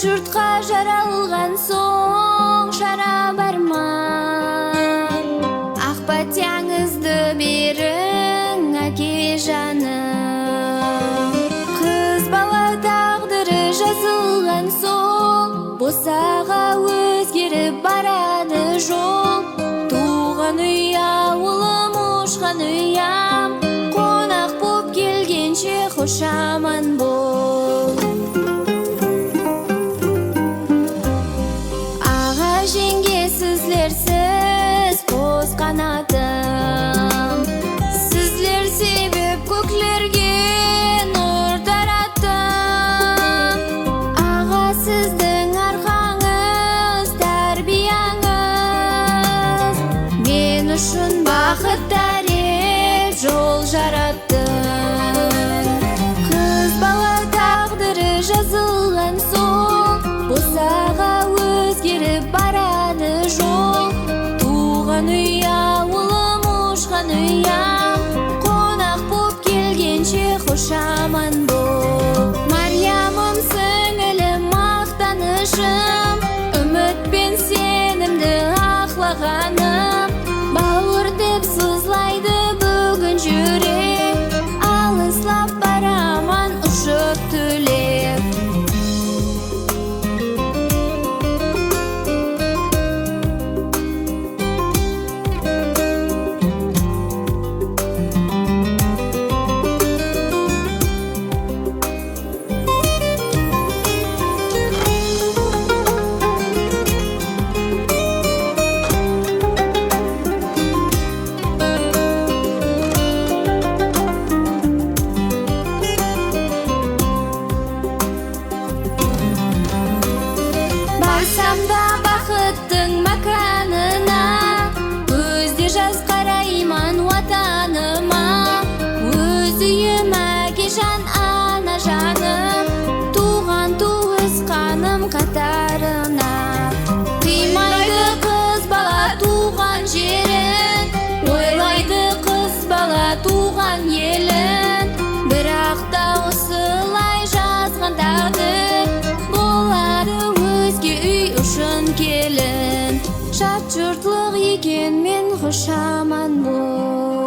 жұртқа жаралған соң шара барма. Ақ батяңызды берің, әке жаным. Қыз бала тағдыры жазылған соң босаға өзгеріп барады жол. Туған үй ауылым, ұшқан ұям, қонақ боп келгенше хош аман бол. Аға жеңге сізлерсіз қос қанатым, сізлер себеп көклерге нұр тараттым. Аға сіздің арқаңыз, тәрбияңыз мен үшін бақыт дәрет жол жаратты. Қыз бала тағдыры жазылған соң босаға өзгеріп барады жол. Туған үй ауылым, ұшқан ұям, қонақ боп келгенше хош аман бол. Мариямым, сіңілім, мақтанышым, үміт пен сенімді ақлағаным. Бауыр деп сызлайды бүгін жүрек, алыслап бараман ұшып түлеп. Барсам да бақыттың маканына, көзде жас қарайман ватаныма. Өз үйім, әке жан, ана жаным, туған туысқаным қатарына. Қимайды қыз бала туған жерін, ойлайды қыз бала туған елін. Бірақ та осылай жазған тағдыр, болады өзге үй үшін келін. Жат жұртлық екен мен хош аман бол.